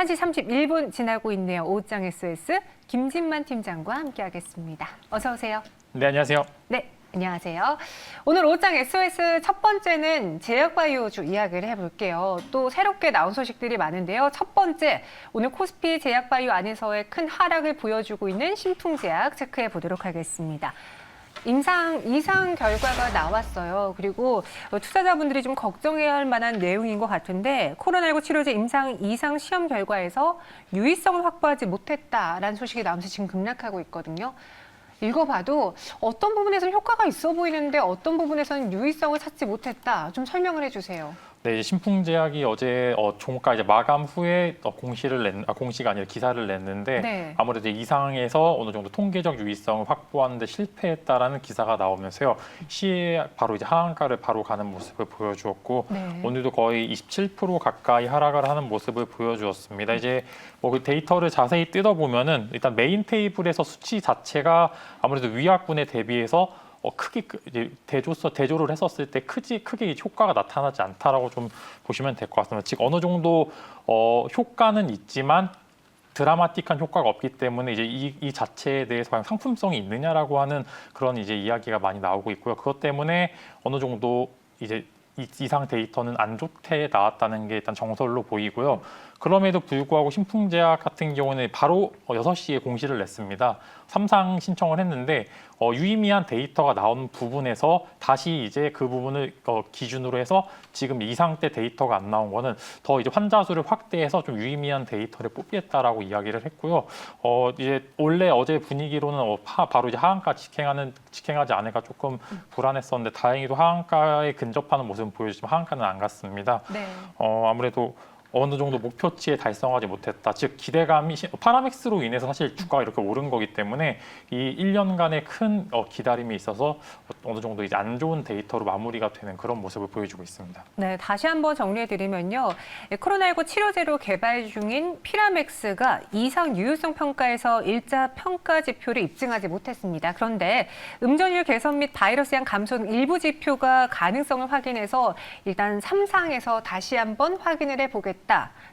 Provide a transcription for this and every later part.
1시 31분 지나고 있네요. 오후장 SOS 김진만 팀장과 함께하겠습니다. 어서 오세요. 네, 안녕하세요. 네, 안녕하세요. 오늘 오후장 SOS 첫 번째는 제약바이오주 이야기를 해볼게요. 또 새롭게 나온 소식들이 많은데요. 첫 번째, 오늘 코스피 제약바이오 안에서의 큰 하락을 보여주고 있는 신풍제약 체크해 보도록 하겠습니다. 이상 결과가 나왔어요. 그리고 투자자분들이 좀 걱정해야 할 만한 내용인 것 같은데 코로나19 치료제 이상 시험 결과에서 유의성을 확보하지 못했다라는 소식이 나오면서 지금 급락하고 있거든요. 읽어봐도 어떤 부분에서는 효과가 있어 보이는데 어떤 부분에서는 유의성을 찾지 못했다. 좀 설명을 해주세요. 네, 신풍제약이 어제 종가 이제 마감 후에 공시가 아니라 기사를 냈는데 네. 아무래도 이상에서 어느 정도 통계적 유의성을 확보하는데 실패했다라는 기사가 나오면서요. 시에 바로 이제 하한가를 바로 가는 모습을 보여주었고 네. 오늘도 거의 27% 가까이 하락을 하는 모습을 보여주었습니다. 이제 뭐 그 데이터를 자세히 뜯어보면은 일단 메인 테이블에서 수치 자체가 아무래도 위약군에 대비해서 크게 이제 대조를 했었을 때 크게 효과가 나타나지 않다라고 좀 보시면 될 것 같습니다. 즉 어느 정도 효과는 있지만 드라마틱한 효과가 없기 때문에 이제 이 자체에 대해서 과연 상품성이 있느냐라고 하는 그런 이제 이야기가 많이 나오고 있고요. 그것 때문에 어느 정도 이제 이상 데이터는 안 좋게 나왔다는 게 일단 정설로 보이고요. 그럼에도 불구하고 신풍제약 같은 경우는 바로 6시에 공시를 냈습니다. 3상 신청을 했는데 유의미한 데이터가 나온 부분에서 다시 이제 그 부분을 기준으로 해서 지금 이상 때 데이터가 안 나온 거는 더 이제 환자 수를 확대해서 좀 유의미한 데이터를 뽑겠다라고 이야기를 했고요. 이제 원래 어제 분위기로는 바로 이제 하한가 직행하지 않을까 조금 불안했었는데 다행히도 하한가에 근접하는 모습을 보여주지만 하한가는 안 갔습니다. 네. 아무래도 어느 정도 목표치에 달성하지 못했다. 즉 기대감이 파라맥스로 인해서 사실 주가가 이렇게 오른 거기 때문에 이 1년간의 큰 기다림이 있어서 어느 정도 이제 안 좋은 데이터로 마무리가 되는 그런 모습을 보여주고 있습니다. 네, 다시 한번 정리해드리면요. 코로나19 치료제로 개발 중인 피라맥스가 이상 유효성 평가에서 일자 평가 지표를 입증하지 못했습니다. 그런데 음전율 개선 및 바이러스량 감소 등 일부 지표가 가능성을 확인해서 일단 3상에서 다시 한번 확인을 해보겠다.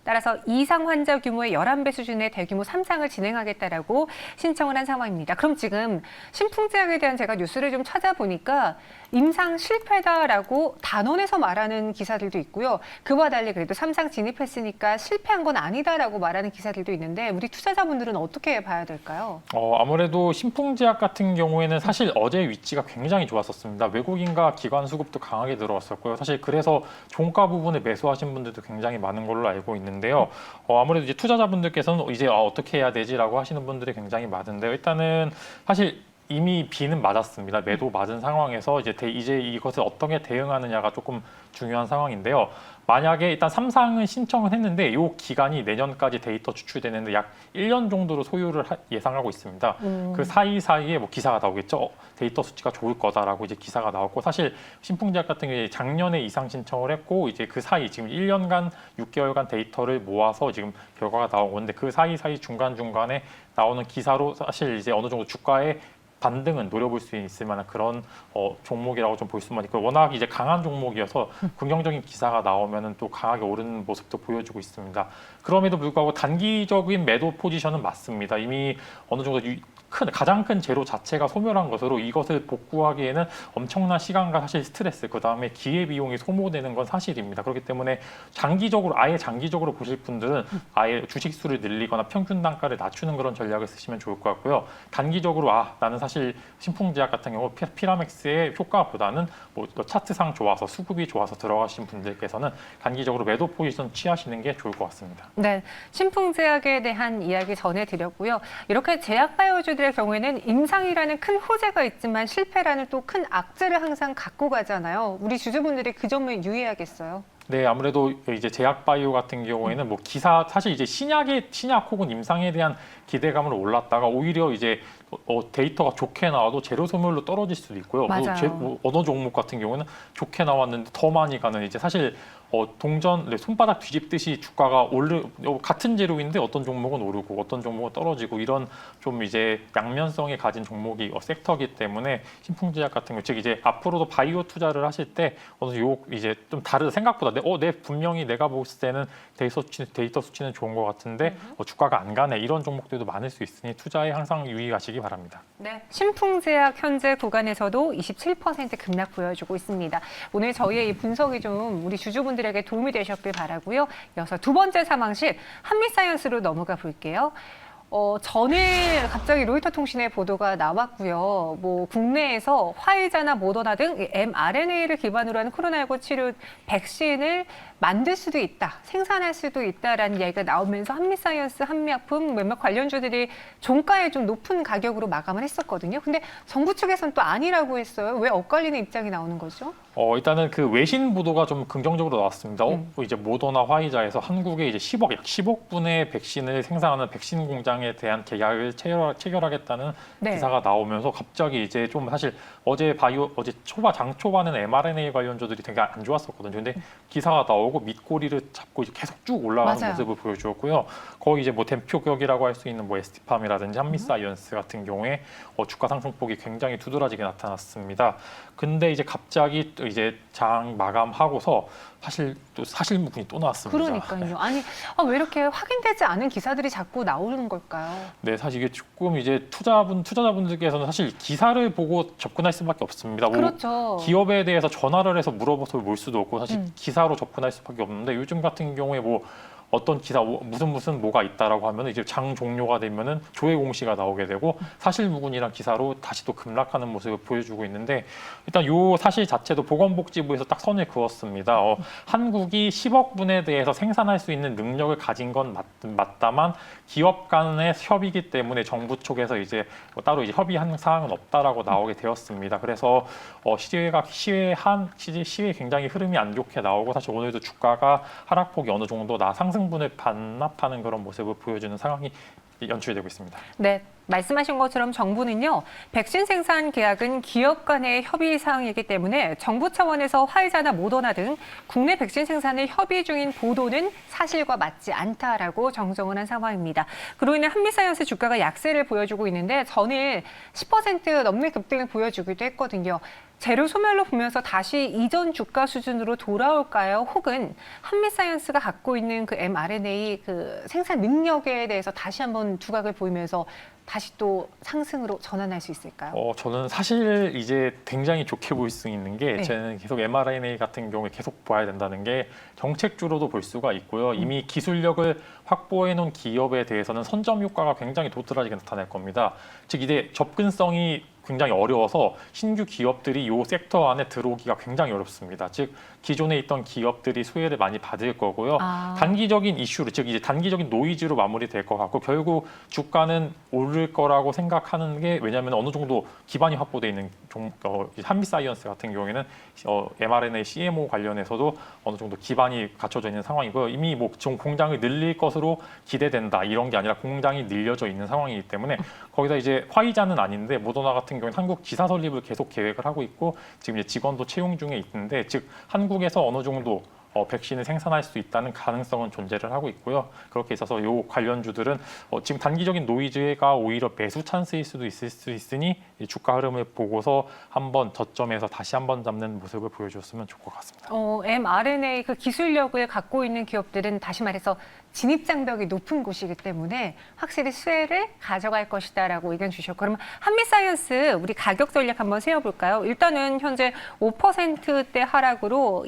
따라서 2상 환자 규모의 11배 수준의 대규모 3상을 진행하겠다라고 신청을 한 상황입니다. 그럼 지금 신풍제약에 대한 제가 뉴스를 좀 찾아보니까 임상 실패다라고 단언해서 말하는 기사들도 있고요. 그와 달리 그래도 3상 진입했으니까 실패한 건 아니다라고 말하는 기사들도 있는데 우리 투자자분들은 어떻게 봐야 될까요? 아무래도 신풍제약 같은 경우에는 사실 어제 위치가 굉장히 좋았었습니다. 외국인과 기관 수급도 강하게 들어왔었고요. 사실 그래서 종가 부분을 매수하신 분들도 굉장히 많은 걸로 알고 있는데요. 아무래도 이제 투자자분들께서는 이제 어떻게 해야 되지라고 하시는 분들이 굉장히 많은데요. 일단은 사실 이미 B는 맞았습니다. 매도 맞은 상황에서 이제 이것을 어떻게 대응하느냐가 조금 중요한 상황인데요. 만약에 일단 3상은 신청을 했는데 이 기간이 내년까지 데이터 추출되는데 약 1년 정도로 소요를 예상하고 있습니다. 그 사이사이에 뭐 기사가 나오겠죠. 데이터 수치가 좋을 거다라고 이제 기사가 나왔고 사실 신풍제약 같은 경우에 작년에 이상 신청을 했고 이제 그 사이 지금 1년간 6개월간 데이터를 모아서 지금 결과가 나온 건데 그 사이사이 중간중간에 나오는 기사로 사실 이제 어느 정도 주가에 반등은 노려볼 수 있을 만한 그런 종목이라고 좀 볼 수만 있고 워낙 이제 강한 종목이어서 긍정적인 기사가 나오면은 또 강하게 오르는 모습도 보여주고 있습니다. 그럼에도 불구하고 단기적인 매도 포지션은 맞습니다. 이미 어느 정도 가장 큰 재료 자체가 소멸한 것으로 이것을 복구하기에는 엄청난 시간과 사실 스트레스, 그다음에 기회비용이 소모되는 건 사실입니다. 그렇기 때문에 아예 장기적으로 보실 분들은 아예 주식수를 늘리거나 평균 단가를 낮추는 그런 전략을 쓰시면 좋을 것 같고요. 단기적으로 나는 사실 신풍제약 같은 경우 피라맥스의 효과보다는 뭐 차트상 좋아서 수급이 좋아서 들어가신 분들께서는 단기적으로 매도 포지션 취하시는 게 좋을 것 같습니다. 네, 신풍제약에 대한 이야기 전해드렸고요. 이렇게 제약바이오주들의 경우에는 임상이라는 큰 호재가 있지만 실패라는 또 큰 악재를 항상 갖고 가잖아요. 우리 주주분들이 그 점을 유의해야겠어요. 네, 아무래도 이제 제약바이오 같은 경우에는 뭐 사실 이제 신약 혹은 임상에 대한 기대감으로 올랐다가 오히려 이제 데이터가 좋게 나와도 재료 소멸로 떨어질 수도 있고요. 맞아요. 어느 종목 같은 경우는 좋게 나왔는데 더 많이 가는 이제 사실 동전 손바닥 뒤집듯이 주가가 같은 재료인데 어떤 종목은 오르고 어떤 종목은 떨어지고 이런 좀 이제 양면성이 가진 종목이 섹터이기 때문에 신풍제약 같은 거, 즉 이제 앞으로도 바이오 투자를 하실 때 이제 좀 다르다 생각보다 분명히 내가 봤을 때는 데이터 수치는 좋은 것 같은데 주가가 안 가네 이런 종목들도 많을 수 있으니 투자에 항상 유의하시기 바랍니다. 네, 신풍제약 현재 구간에서도 27% 급락 보여주고 있습니다. 오늘 저희의 이 분석이 좀 우리 주주분들에게 도움이 되셨길 바라고요. 이어서 두 번째 상황실 한미사이언스로 넘어가 볼게요. 전일 갑자기 로이터 통신의 보도가 나왔고요. 뭐 국내에서 화이자나 모더나 등 mRNA를 기반으로 하는 코로나19 치료 백신을 만들 수도 있다, 생산할 수도 있다라는 이야기가 나오면서 한미사이언스, 한미약품 몇몇 관련주들이 종가에 좀 높은 가격으로 마감을 했었거든요. 근데 정부 측에서는 또 아니라고 했어요. 왜 엇갈리는 입장이 나오는 거죠? 일단은 그 외신 보도가 좀 긍정적으로 나왔습니다. 이제 모더나 화이자에서 한국에 이제 약 10억 분의 백신을 생산하는 백신 공장에 대한 계약을 체결하겠다는 네. 기사가 나오면서 갑자기 이제 좀 사실 장 초반에는 mRNA 관련주들이 되게 안 좋았었거든요. 근데 기사가 나오고 밑꼬리를 잡고 이제 계속 쭉 올라가는 맞아요. 모습을 보여주었고요. 거의 이제 뭐 대표격이라고 할 수 있는 뭐 ST팜이라든지 한미사이언스 같은 경우에 주가 상승폭이 굉장히 두드러지게 나타났습니다. 근데 이제 갑자기 또 이제 장 마감하고서 사실무근이 또 나왔습니다. 그러니까요. 아니, 왜 이렇게 확인되지 않은 기사들이 자꾸 나오는 걸까요? 네, 사실 이게 조금 이제 투자자분들께서는 사실 기사를 보고 접근할 수밖에 없습니다. 그렇죠. 기업에 대해서 전화를 해서 물어봐서 볼 수도 없고 사실 기사로 접근할 수밖에 없는데 요즘 같은 경우에 어떤 기사 무슨 뭐가 있다라고 하면 이제 장 종료가 되면은 조회 공시가 나오게 되고 사실무근이란 기사로 다시 또 급락하는 모습을 보여주고 있는데 일단 요 사실 자체도 보건복지부에서 딱 선을 그었습니다. 한국이 10억 분에 대해서 생산할 수 있는 능력을 가진 건 맞다만 기업 간의 협의이기 때문에 정부 쪽에서 이제 따로 이제 협의한 사항은 없다라고 나오게 되었습니다. 그래서 시외 굉장히 흐름이 안 좋게 나오고 사실 오늘도 주가가 하락폭이 어느 정도 상승분을 반납하는 그런 모습을 보여주는 상황이 연출되고 있습니다. 네, 말씀하신 것처럼 정부는요, 백신 생산 계약은 기업 간의 협의 사항이기 때문에 정부 차원에서 화이자나 모더나 등 국내 백신 생산을 협의 중인 보도는 사실과 맞지 않다라고 정정을 한 상황입니다. 그로 인해 한미사이언스 주가가 약세를 보여주고 있는데 전일 10% 넘는 급등을 보여주기도 했거든요. 재료 소멸로 보면서 다시 이전 주가 수준으로 돌아올까요? 혹은 한미사이언스가 갖고 있는 그 mRNA 그 생산 능력에 대해서 다시 한번 두각을 보이면서 다시 또 상승으로 전환할 수 있을까요? 저는 사실 이제 굉장히 좋게 볼 수 있는 게 저는 계속 mRNA 같은 경우에 계속 봐야 된다는 게 정책주로도 볼 수가 있고요. 이미 기술력을 확보해 놓은 기업에 대해서는 선점 효과가 굉장히 도드라지게 나타날 겁니다. 즉 이제 접근성이 굉장히 어려워서 신규 기업들이 이 섹터 안에 들어오기가 굉장히 어렵습니다. 즉 기존에 있던 기업들이 수혜를 많이 받을 거고요. 단기적인 이슈로, 즉 이제 단기적인 노이즈로 마무리될 것 같고 결국 주가는 오를 거라고 생각하는 게 왜냐하면 어느 정도 기반이 확보되어 있는 한미사이언스 같은 경우에는 mRNA CMO 관련해서도 어느 정도 기반이 갖춰져 있는 상황이고요. 이미 뭐 공장을 늘릴 것으로 기대된다 이런 게 아니라 공장이 늘려져 있는 상황이기 때문에 거기다 이제 화이자는 아닌데 모더나 같은 경우는 한국 지사 설립을 계속 계획을 하고 있고 지금 이제 직원도 채용 중에 있는데 즉 한국에서 어느 정도 백신을 생산할 수 있다는 가능성은 존재를 하고 있고요. 그렇게 있어서 이 관련주들은 지금 단기적인 노이즈가 오히려 매수 찬스일 수도 있을 수 있으니 주가 흐름을 보고서 한번 저점에서 다시 한번 잡는 모습을 보여줬으면 좋을 것 같습니다. mRNA 그 기술력을 갖고 있는 기업들은 다시 말해서 진입 장벽이 높은 곳이기 때문에 확실히 수혜를 가져갈 것이다라고 의견 주셨고 그러면 한미사이언스 우리 가격 전략 한번 세워볼까요? 일단은 현재 5%대 하락으로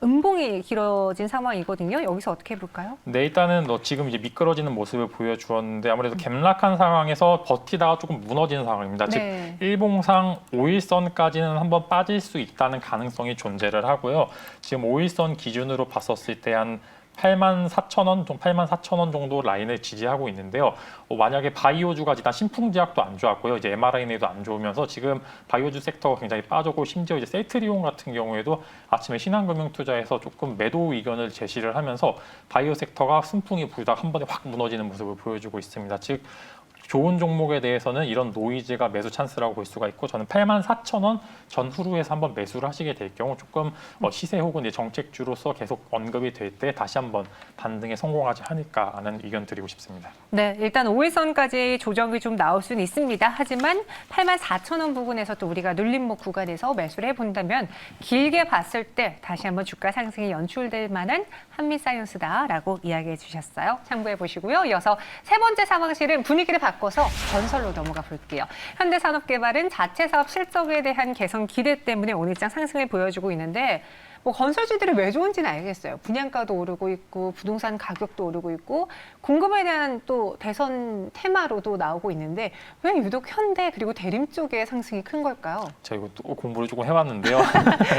음봉이 길어진 상황이거든요. 여기서 어떻게 해볼까요? 네, 일단은 지금 이제 미끄러지는 모습을 보여주었는데 아무래도 갭락한 상황에서 버티다가 조금 무너지는 상황입니다. 네. 즉 일봉상 5일선까지는 한번 빠질 수 있다는 가능성이 존재를 하고요. 지금 5일선 기준으로 봤었을 때 한 84,000원 정도 라인을 지지하고 있는데요. 만약에 바이오주가 일단 신풍제약도 안 좋았고요. 이제 mRNA도 안 좋으면서 지금 바이오주 섹터가 굉장히 빠졌고 심지어 이제 셀트리온 같은 경우에도 아침에 신한금융투자에서 조금 매도 의견을 제시를 하면서 바이오 섹터가 순풍이 불다가 한 번에 확 무너지는 모습을 보여주고 있습니다. 즉 좋은 종목에 대해서는 이런 노이즈가 매수 찬스라고 볼 수가 있고 저는 84,000원 전후루에서 한번 매수를 하시게 될 경우 조금 시세 혹은 이제 정책주로서 계속 언급이 될 때 다시 한번 반등에 성공하지 않을까 하는 의견 드리고 싶습니다. 네, 일단 5일선까지 조정이 좀 나올 수는 있습니다. 하지만 84,000원 부근에서 또 우리가 눌림목 구간에서 매수를 해본다면 길게 봤을 때 다시 한번 주가 상승이 연출될 만한 한미사이언스다라고 이야기해 주셨어요. 참고해 보시고요. 이어서 세 번째 상황실은 분위기를 바꿔서 건설로 넘어가 볼게요. 현대산업개발은 자체 사업 실적에 대한 개선 기대 때문에 오늘장 상승을 보여주고 있는데 뭐 건설주들이 왜 좋은지는 알겠어요. 분양가도 오르고 있고 부동산 가격도 오르고 있고 공급에 대한 또 대선 테마로도 나오고 있는데 왜 유독 현대 그리고 대림 쪽의 상승이 큰 걸까요? 제가 이거 또 공부를 조금 해봤는데요.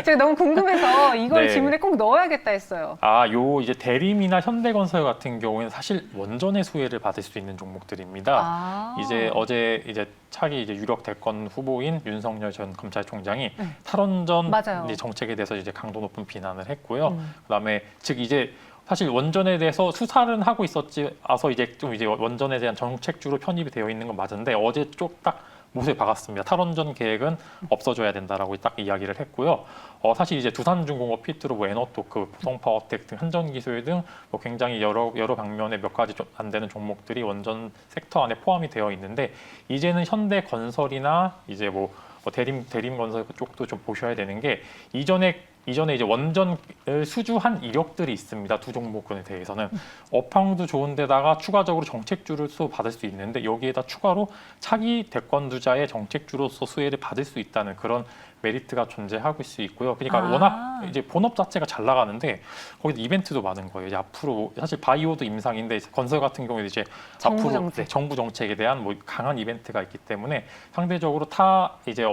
제가 너무 궁금해서 이걸 네. 질문에 꼭 넣어야겠다 했어요. 요 이제 대림이나 현대건설 같은 경우에는 사실 원전의 수혜를 받을 수 있는 종목들입니다. 이제 어제 이제 차기 이제 유력 대권 후보인 윤석열 전 검찰총장이 탈원전 맞아요. 이제 정책에 대해서 이제 강도 높은 비난을 했고요. 그다음에 즉 이제 사실 원전에 대해서 수사는 하고 있었지아서 이제 좀 이제 원전에 대한 정책주로 편입이 되어 있는 건 맞은데 어제 딱 못을 박았습니다. 탈원전 계획은 없어져야 된다라고 딱 이야기를 했고요. 사실 이제 두산중공업, 피트로, 뭐 에너토크, 보성파워텍 등 한전기술 등 뭐 굉장히 여러 방면의 몇 가지 좀 안 되는 종목들이 원전 섹터 안에 포함이 되어 있는데 이제는 현대건설이나 이제 뭐 대림건설 쪽도 좀 보셔야 되는 게 이전에 이제 원전을 수주한 이력들이 있습니다. 두 종목군에 대해서는 업황도 좋은데다가 추가적으로 정책주로서 받을 수 있는데 여기에다 추가로 차기 대권 주자의 정책주로서 수혜를 받을 수 있다는 그런 메리트가 존재하고 있을 수 있고요. 그러니까 워낙 이제 본업 자체가 잘 나가는데 거기서 이벤트도 많은 거예요. 이제 앞으로 사실 바이오도 임상인데 건설 같은 경우에 이제 정부 앞으로 정책. 정부 정책에 대한 뭐 강한 이벤트가 있기 때문에 상대적으로 타 이제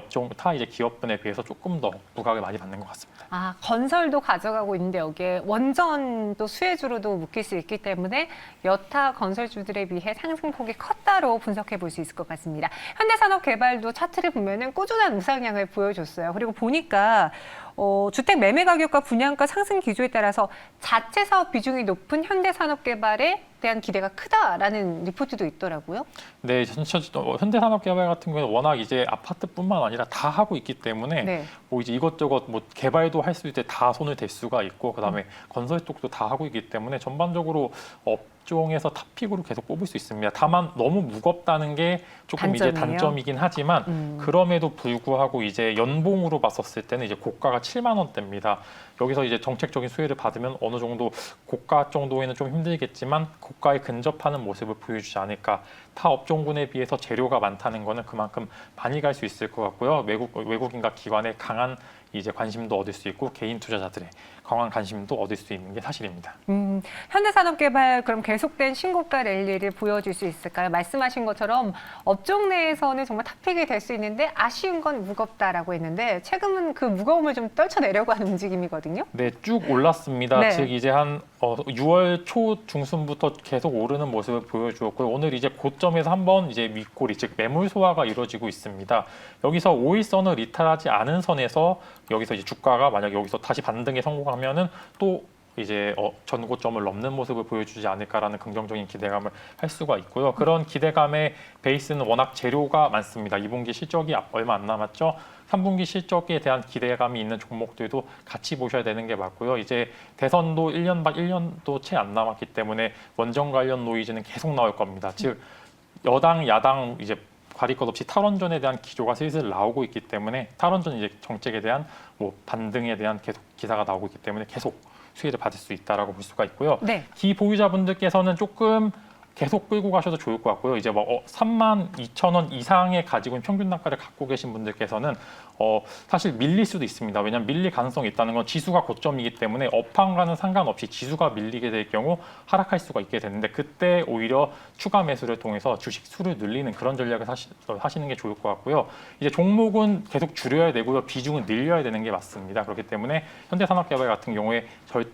기업분에 비해서 조금 더 부각을 많이 받는 것 같습니다. 건설도 가져가고 있는데 여기에 원전도 수혜주로도 묶일 수 있기 때문에 여타 건설주들에 비해 상승폭이 컸다로 분석해 볼 수 있을 것 같습니다. 현대산업개발도 차트를 보면은 꾸준한 우상향을 보여줬어요. 그리고 보니까 주택 매매 가격과 분양가 상승 기조에 따라서 자체 사업 비중이 높은 현대산업개발에 대한 기대가 크다라는 리포트도 있더라고요. 네, 현대산업개발 같은 경우는 워낙 이제 아파트뿐만 아니라 다 하고 있기 때문에 네. 뭐 이제 이것저것 뭐 개발도 할 수 있을 때 다 손을 댈 수가 있고 그다음에 건설 쪽도 다 하고 있기 때문에 전반적으로 업종에서 탑픽으로 계속 뽑을 수 있습니다. 다만 너무 무겁다는 게 조금 이제 단점이에요? 단점이긴 하지만 그럼에도 불구하고 이제 연봉으로 봤었을 때는 이제 고가가 7만 원대입니다. 여기서 이제 정책적인 수혜를 받으면 어느 정도 고가 정도에는 좀 힘들겠지만 고가에 근접하는 모습을 보여주지 않을까. 타 업종군에 비해서 재료가 많다는 거는 그만큼 많이 갈 수 있을 것 같고요. 외국인과 기관의 강한 이제 관심도 얻을 수 있고 개인 투자자들의 강한 관심도 얻을 수 있는 게 사실입니다. 현대산업개발 그럼 계속된 신고가 랠리를 보여줄 수 있을까요? 말씀하신 것처럼 업종 내에서는 정말 탑픽이 될 수 있는데 아쉬운 건 무겁다라고 했는데 최근은 그 무거움을 좀 떨쳐내려고 하는 움직임이거든요. 네, 쭉 올랐습니다. 네. 즉 이제 한 6월 초 중순부터 계속 오르는 모습을 보여주었고요. 오늘 이제 고점에서 한번 이제 윗꼬리, 즉 매물 소화가 이루어지고 있습니다. 여기서 5일선을 이탈하지 않은 선에서 여기서 이제 주가가 만약 여기서 다시 반등에 성공하면은 또 이제 전고점을 넘는 모습을 보여주지 않을까라는 긍정적인 기대감을 할 수가 있고요. 그런 기대감의 베이스는 워낙 재료가 많습니다. 2분기 실적이 얼마 안 남았죠. 3분기 실적에 대한 기대감이 있는 종목들도 같이 보셔야 되는 게 맞고요. 이제 대선도 1년도 채 안 남았기 때문에 원전 관련 노이즈는 계속 나올 겁니다. 즉 여당, 야당 이제 가릴 것 없이 탈원전에 대한 기조가 슬슬 나오고 있기 때문에 탈원전 이제 정책에 대한 뭐 반등에 대한 계속 기사가 나오고 있기 때문에 계속 수혜를 받을 수 있다라고 볼 수가 있고요. 네. 기보유자분들께서는 조금 계속 끌고 가셔도 좋을 것 같고요. 이제 뭐 32,000원 이상의 가지고 있는 평균 단가를 갖고 계신 분들께서는 사실 밀릴 수도 있습니다. 왜냐하면 밀릴 가능성이 있다는 건 지수가 고점이기 때문에 업황과는 상관없이 지수가 밀리게 될 경우 하락할 수가 있게 되는데 그때 오히려 추가 매수를 통해서 주식 수를 늘리는 그런 전략을 하시는 게 좋을 것 같고요. 이제 종목은 계속 줄여야 되고요. 비중은 늘려야 되는 게 맞습니다. 그렇기 때문에 현대산업개발 같은 경우에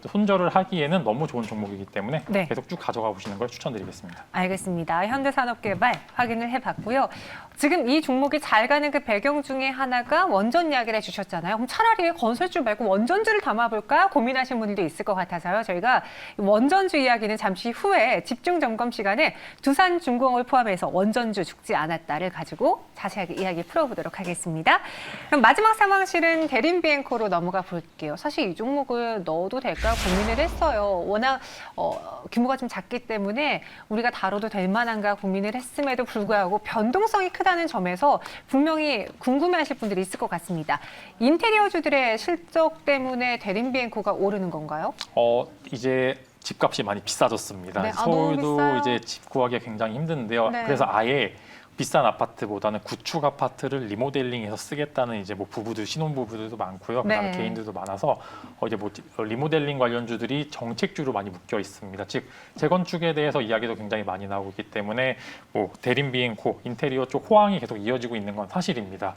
손절을 하기에는 너무 좋은 종목이기 때문에 네. 계속 쭉 가져가 보시는 걸 추천드리겠습니다. 알겠습니다. 현대산업개발 확인을 해봤고요. 지금 이 종목이 잘 가는 그 배경 중에 하나가 원전 이야기를 해주셨잖아요. 그럼 차라리 건설주 말고 원전주를 담아볼까 고민하시는 분들도 있을 것 같아서요. 저희가 원전주 이야기는 잠시 후에 집중 점검 시간에 두산중공업을 포함해서 원전주 죽지 않았다를 가지고 자세하게 이야기 풀어보도록 하겠습니다. 그럼 마지막 상황실은 대림비엔코로 넘어가 볼게요. 사실 이 종목을 넣어도 될까 고민을 했어요. 워낙 규모가 좀 작기 때문에 우리가 다뤄도 될 만한가 고민을 했음에도 불구하고 변동성이 크다는 점에서 분명히 궁금해하실 분들이 있을 것 같습니다. 인테리어주들의 실적 때문에 대림비엔코가 오르는 건가요? 이제 집값이 많이 비싸졌습니다. 네, 너무 서울도 비싸요. 이제 집 구하기가 굉장히 힘든데요. 네. 그래서 아예 비싼 아파트보다는 구축 아파트를 리모델링해서 쓰겠다는 이제 뭐 부부들, 신혼부부들도 많고요. 그다음에 네. 개인들도 많아서 이제 뭐 리모델링 관련주들이 정책주로 많이 묶여 있습니다. 즉 재건축에 대해서 이야기도 굉장히 많이 나오고 있기 때문에 뭐 대림비엔코, 인테리어 쪽 호황이 계속 이어지고 있는 건 사실입니다.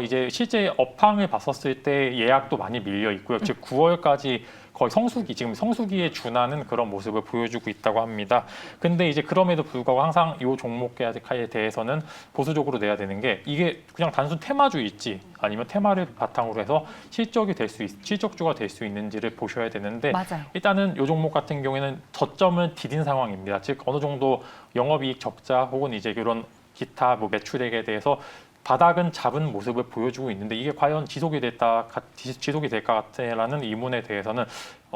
이제 실제 업황을 봤었을 때 예약도 많이 밀려 있고요. 즉 9월까지 거의 성수기, 지금 성수기에 준하는 그런 모습을 보여주고 있다고 합니다. 근데 이제 그럼에도 불구하고 항상 이 종목에 대해서는 보수적으로 내야 되는 게 이게 그냥 단순 테마주일지 아니면 테마를 바탕으로 해서 실적주가 될 수 있는지를 보셔야 되는데 맞아요. 일단은 이 종목 같은 경우에는 저점을 디딘 상황입니다. 즉 어느 정도 영업이익 적자 혹은 이제 이런 기타 뭐 매출액에 대해서 바닥은 잡은 모습을 보여주고 있는데 이게 과연 지속이 될까 같아라는 의문에 대해서는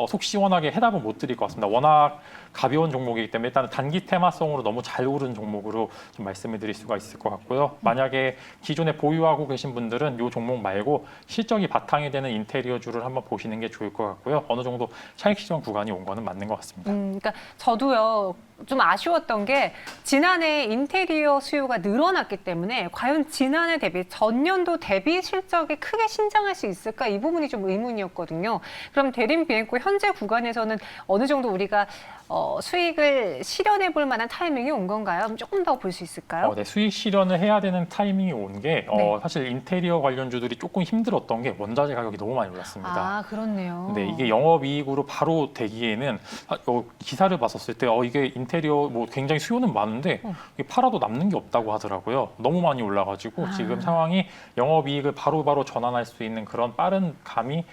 속 시원하게 해답은 못 드릴 것 같습니다. 워낙 가벼운 종목이기 때문에 일단은 단기 테마성으로 너무 잘 오른 종목으로 좀 말씀을 드릴 수가 있을 것 같고요. 만약에 기존에 보유하고 계신 분들은 이 종목 말고 실적이 바탕이 되는 인테리어주를 한번 보시는 게 좋을 것 같고요. 어느 정도 차익 실현 구간이 온 거는 맞는 것 같습니다. 그러니까 저도요. 좀 아쉬웠던 게 지난해 인테리어 수요가 늘어났기 때문에 과연 지난해 대비 전년도 대비 실적이 크게 신장할 수 있을까 이 부분이 좀 의문이었거든요. 그럼 대림비엔코 현재 구간에서는 어느 정도 우리가 수익을 실현해 볼 만한 타이밍이 온 건가요? 그럼 조금 더 볼 수 있을까요? 네, 수익 실현을 해야 되는 타이밍이 온 게 네. 사실 인테리어 관련주들이 조금 힘들었던 게 원자재 가격이 너무 많이 올랐습니다. 아, 그렇네요. 근데 이게 영업이익으로 바로 되기에는 기사를 봤었을 때 이게 인테리어 뭐 굉장히 수요는 많은데 이게 팔아도 남는 게 없다고 하더라고요. 너무 많이 올라가지고 지금 상황이 영업이익을 바로바로 전환할 수 있는 그런 빠른 감이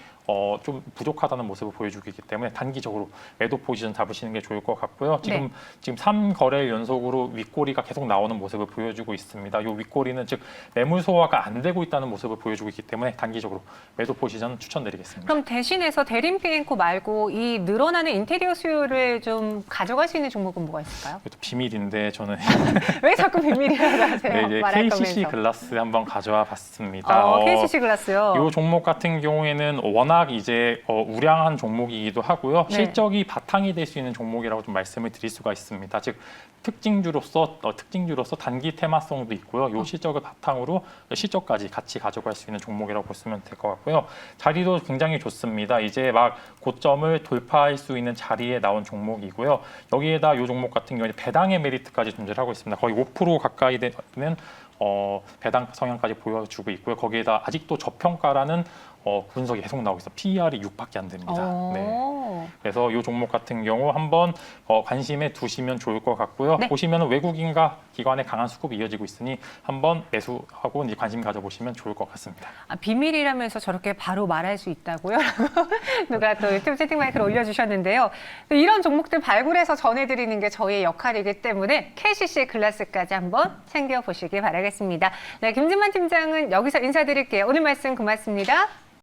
좀 부족하다는 모습을 보여주고 있기 때문에 단기적으로 매도 포지션 잡으시는 게 좋을 것 같고요. 지금 3거래일 연속으로 윗꼬리가 계속 나오는 모습을 보여주고 있습니다. 이 윗꼬리는 즉 매물 소화가 안 되고 있다는 모습을 보여주고 있기 때문에 단기적으로 매도 포지션 추천드리겠습니다. 그럼 대신해서 대림비엔코 말고 이 늘어나는 인테리어 수요를 좀 가져갈 수 있는 종목은 뭐가 있을까요? 이것도 비밀인데 저는 왜 자꾸 비밀이라고 하세요? 네, 이제 말할 KCC 거면서. 글라스 한번 가져와 봤습니다. KCC 글라스요. 이 종목 같은 경우에는 워낙 이제 우량한 종목이기도 하고요. 네. 실적이 바탕이 될 수 있는 종목이라고 좀 말씀을 드릴 수가 있습니다. 즉 특징주로서 단기 테마성도 있고요. 이 실적을 바탕으로 실적까지 같이 가져갈 수 있는 종목이라고 보시면 될 것 같고요. 자리도 굉장히 좋습니다. 이제 막 고점을 돌파할 수 있는 자리에 나온 종목이고요. 여기에다 이 종목 같은 경우에 배당의 메리트까지 존재하고 있습니다. 거의 5% 가까이 되는 배당 성향까지 보여주고 있고요. 거기에다 아직도 저평가라는 분석이 계속 나오고 있어. PER이 6밖에 안 됩니다. 네. 그래서 이 종목 같은 경우 한번 관심에 두시면 좋을 것 같고요. 네. 보시면 외국인과 기관의 강한 수급이 이어지고 있으니 한번 매수하고 이제 관심 가져보시면 좋을 것 같습니다. 비밀이라면서 저렇게 바로 말할 수 있다고요? 누가 또 유튜브 채팅방에 올려주셨는데요. 이런 종목들 발굴해서 전해드리는 게 저희의 역할이기 때문에 KCC 글라스까지 한번 챙겨보시기 바라겠습니다. 네, 김진만 팀장은 여기서 인사드릴게요. 오늘 말씀 고맙습니다.